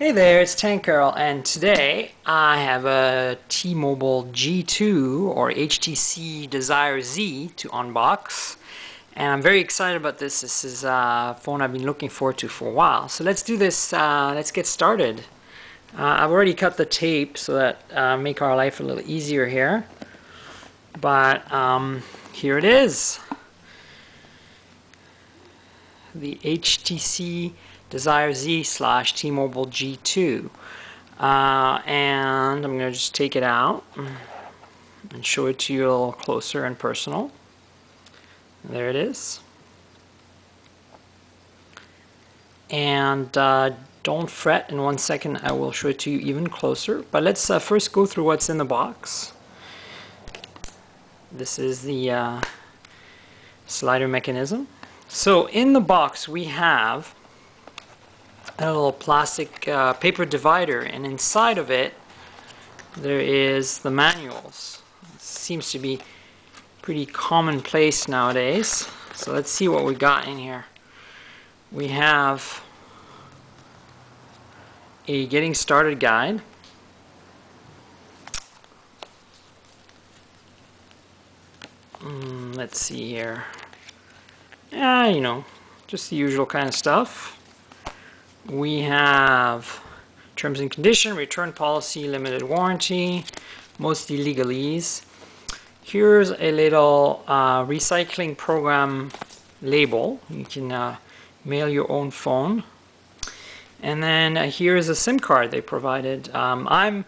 Hey there, it's Tankerl, and today I have a T-Mobile G2 or HTC Desire Z to unbox, and I'm very excited about this. This is a phone I've been looking forward to for a while. So let's do this. Let's get started. I've already cut the tape so that make our life a little easier here. But here it is, the HTC Desire Z / T-Mobile G2, and I'm going to just take it out and show it to you a little closer and personal. There it is. And don't fret, in 1 second I will show it to you even closer, but let's first go through what's in the box. This is the slider mechanism. So in the box we have a little plastic paper divider, and inside of it there is the manuals. It seems to be pretty commonplace nowadays. So let's see what we got in here. We have a getting started guide, let's see here, you know, just the usual kind of stuff. We have terms and condition, return policy, limited warranty, mostly legalese. Here's a little recycling program label. You can mail your own phone. And then here's a SIM card they provided. I'm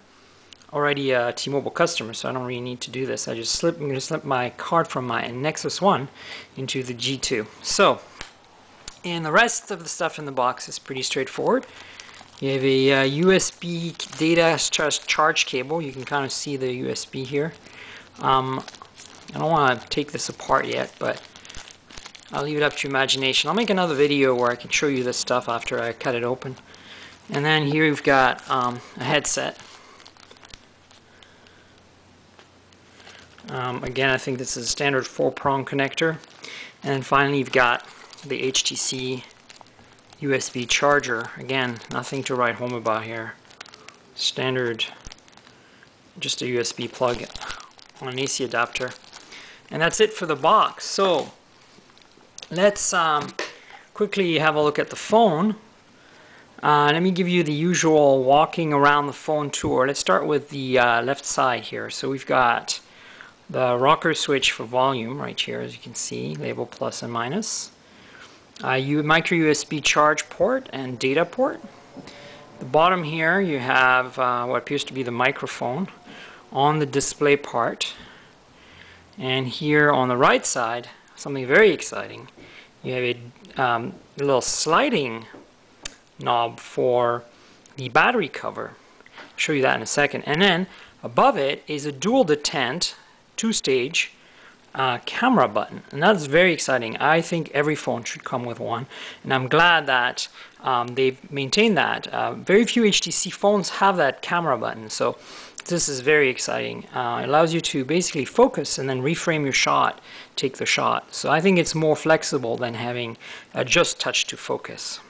already a T-Mobile customer, so I don't really need to do this. I'm going to slip my card from my Nexus One into the G2. So, and the rest of the stuff in the box is pretty straightforward. You have a USB data charge cable. You can kind of see the USB here. I don't want to take this apart yet, but I'll leave it up to your imagination. I'll make another video where I can show you this stuff after I cut it open. And then here you've got a headset. Again, I think this is a standard 4-prong connector. And then finally you've got the HTC USB charger. Again, nothing to write home about here. Standard, just a USB plug on an AC adapter. And that's it for the box. So let's quickly have a look at the phone. Let me give you the usual walking around the phone tour. Let's start with the left side here. So we've got the rocker switch for volume right here, as you can see, label plus and minus. Micro USB charge port and data port. The bottom here you have what appears to be the microphone on the display part. And here on the right side, something very exciting, you have a little sliding knob for the battery cover. I'll show you that in a second. And then above it is a dual detent 2-stage camera button, and that's very exciting. I think every phone should come with one, and I'm glad that they've maintained that. Very few HTC phones have that camera button, so this is very exciting. It allows you to basically focus and then reframe your shot, take the shot. So I think it's more flexible than having just touch to focus.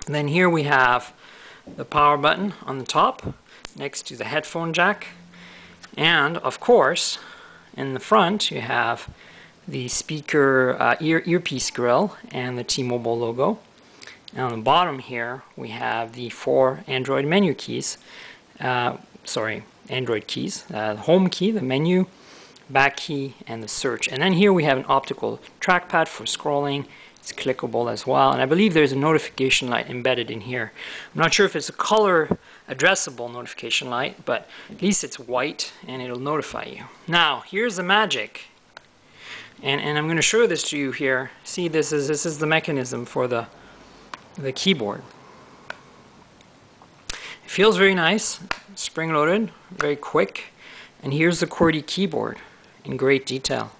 And then here we have the power button on the top next to the headphone jack, and of course in the front you have the speaker earpiece grill and the T-Mobile logo. And on the bottom here we have the 4 Android menu keys, Android keys, the home key, the menu, back key, and the search. And then here we have an optical trackpad for scrolling. It's clickable as well, and I believe there's a notification light embedded in here. I'm not sure if it's a color addressable notification light, but at least it's white and it'll notify you. Now here's the magic, and I'm going to show this to you here. See, this is the mechanism for the keyboard. It feels very nice, spring-loaded, very quick, and here's the QWERTY keyboard in great detail.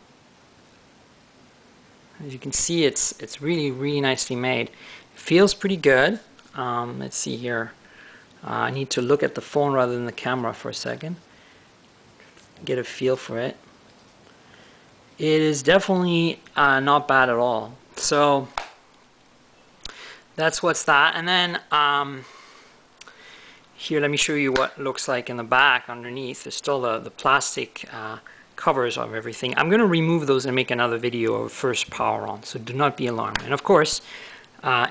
As you can see, it's really nicely made. It feels pretty good. Let's see here. I need to look at the phone rather than the camera for a second. Get a feel for it. It is definitely not bad at all. So that's what's that. And then Here, let me show you what it looks like in the back underneath. There's still the plastic covers of everything. I'm going to remove those and make another video of first power on, so do not be alarmed. And of course,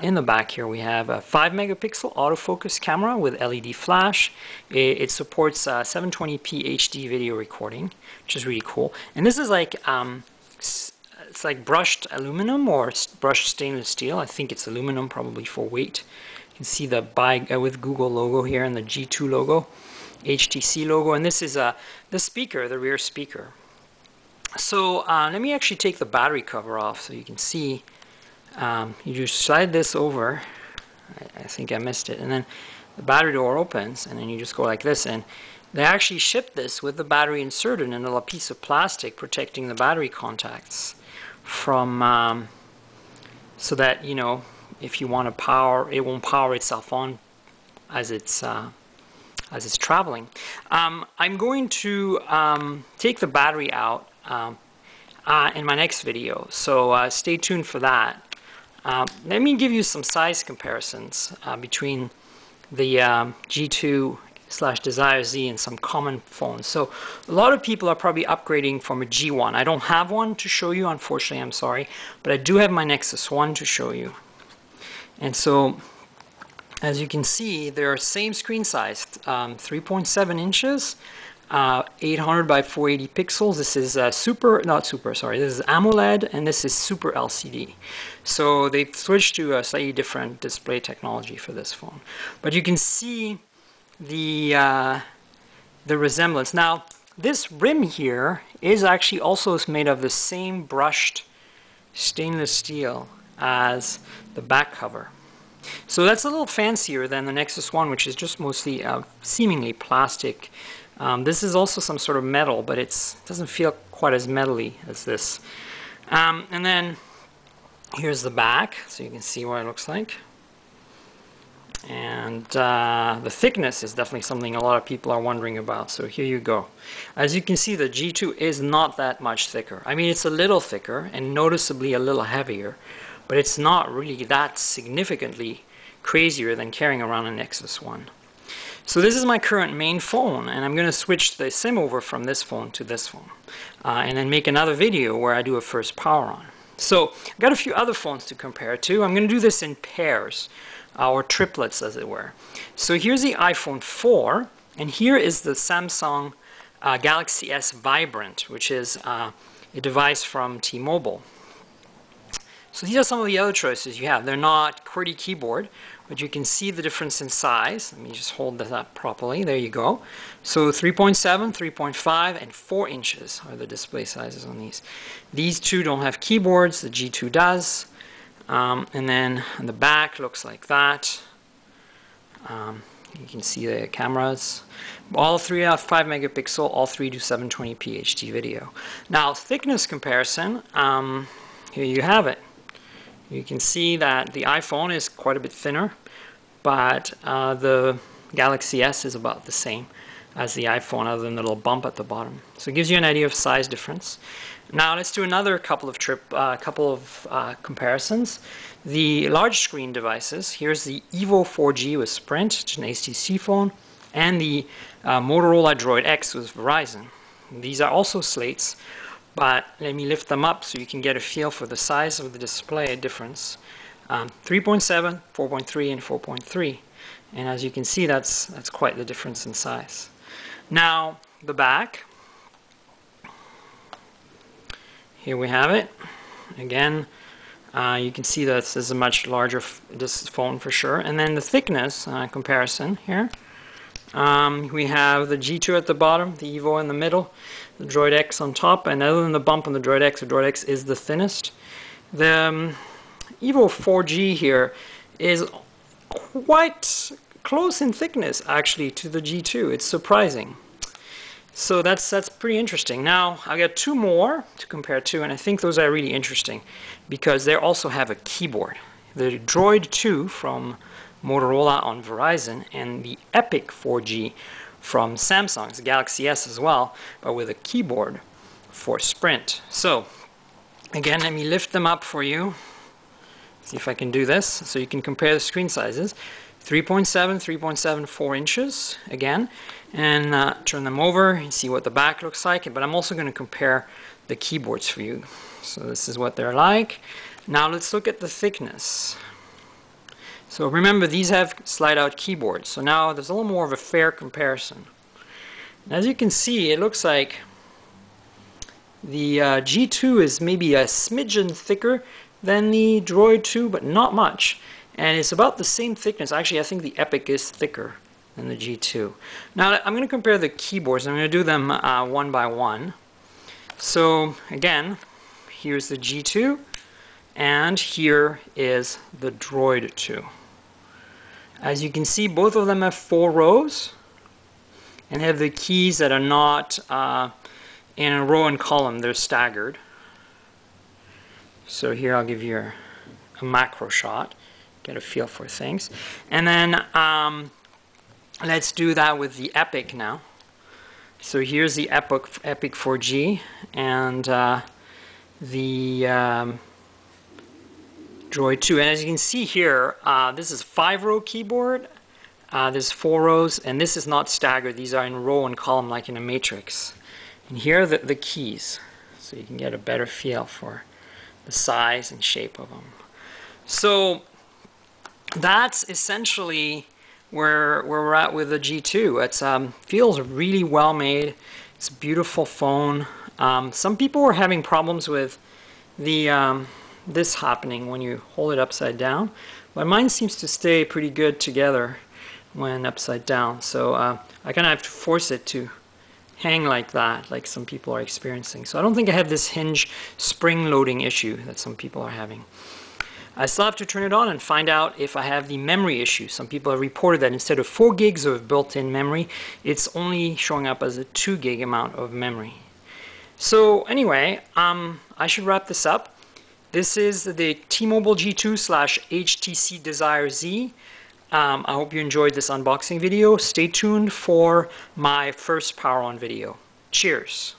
in the back here we have a 5 megapixel autofocus camera with LED flash. It supports 720p HD video recording, which is really cool. And this is like it's like brushed aluminum or brushed stainless steel. I think it's aluminum, probably for weight. You can see the buy with Google logo here and the G2 logo, HTC logo, and this is the speaker, the rear speaker. So let me actually take the battery cover off so you can see. You just slide this over. I think I missed it, and then the battery door opens, and then you just go like this, and they actually ship this with the battery inserted in a piece of plastic protecting the battery contacts from so that, you know, if you want to power, it won't power itself on as it's traveling. I'm going to take the battery out in my next video, so stay tuned for that. Let me give you some size comparisons between the G2/Desire Z and some common phones. So a lot of people are probably upgrading from a G1. I don't have one to show you, unfortunately, I'm sorry, but I do have my Nexus One to show you. And so, as you can see, they're same screen size, 3.7 inches, 800 by 480 pixels. This is this is AMOLED, and this is Super LCD. So they've switched to a slightly different display technology for this phone. But you can see the resemblance. Now, this rim here is actually also made of the same brushed stainless steel as the back cover. So that's a little fancier than the Nexus One, which is just mostly seemingly plastic. This is also some sort of metal, but it doesn't feel quite as metally as this. And then here's the back, so you can see what it looks like. And the thickness is definitely something a lot of people are wondering about, so here you go. As you can see, the G2 is not that much thicker. I mean, it's a little thicker and noticeably a little heavier, but it's not really that significantly crazier than carrying around a Nexus One. So this is my current main phone, and I'm going to switch the SIM over from this phone to this phone, and then make another video where I do a first power on. So I've got a few other phones to compare to. I'm going to do this in pairs, or triplets as it were. So here's the iPhone 4, and here is the Samsung Galaxy S Vibrant, which is a device from T-Mobile. So these are some of the other choices you have. They're not QWERTY keyboard, but you can see the difference in size. Let me just hold this up properly. There you go. So 3.7, 3.5, and 4 inches are the display sizes on these. These two don't have keyboards. The G2 does. And then on the back looks like that. You can see the cameras. All three are 5 megapixel. All three do 720p HD video. Now, thickness comparison. Here you have it. You can see that the iPhone is quite a bit thinner, but the Galaxy S is about the same as the iPhone, other than the little bump at the bottom. So it gives you an idea of size difference. Now let's do another couple of comparisons. The large screen devices. Here's the Evo 4G with Sprint, which is an HTC phone, and the Motorola Droid X with Verizon. These are also slates. But let me lift them up so you can get a feel for the size of the display difference. 3.7, 4.3, and 4.3. And as you can see, that's quite the difference in size. Now, the back. Here we have it. Again, you can see that this is a much larger this phone for sure. And then the thickness comparison here. We have the G2 at the bottom, the Evo in the middle, the Droid X on top, and other than the bump on the Droid X, the Droid X is the thinnest. The Evo 4G here is quite close in thickness, actually, to the G2. It's surprising. So that's pretty interesting. Now, I've got two more to compare to, and I think those are really interesting because they also have a keyboard. The Droid 2 from Motorola on Verizon, and the Epic 4G from Samsung. It's a Galaxy S as well, but with a keyboard for Sprint. So, again, let me lift them up for you. See if I can do this, so you can compare the screen sizes. 3.7, 3.74 inches again, and turn them over and see what the back looks like. But I'm also going to compare the keyboards for you. So this is what they're like. Now let's look at the thickness. So remember, these have slide out keyboards, so now there's a little more of a fair comparison. And as you can see, it looks like the G2 is maybe a smidgen thicker than the Droid 2, but not much. And it's about the same thickness. Actually, I think the Epic is thicker than the G2. Now, I'm going to compare the keyboards. I'm going to do them one by one. So, again, here's the G2, and here is the Droid 2. As you can see, both of them have 4 rows and have the keys that are not in a row and column. They're staggered. So here I'll give you a macro shot, get a feel for things. And then let's do that with the Epic now. So here's the Epic 4G and the Droid 2. And as you can see here, this is a 5-row keyboard. There's 4 rows, and this is not staggered. These are in row and column like in a matrix. And here are the keys, so you can get a better feel for the size and shape of them. So that's essentially where we're at with the G2. It feels really well made. It's a beautiful phone. Some people were having problems with the this happening when you hold it upside down, but mine seems to stay pretty good together when upside down. So I kind of have to force it to hang like that, like some people are experiencing. So I don't think I have this hinge spring loading issue that some people are having. I still have to turn it on and find out if I have the memory issue. Some people have reported that instead of 4 gigs of built-in memory, it's only showing up as a 2 gig amount of memory. So anyway, I should wrap this up. This is the T-Mobile G2/HTC Desire Z. I hope you enjoyed this unboxing video. Stay tuned for my first power on video. Cheers.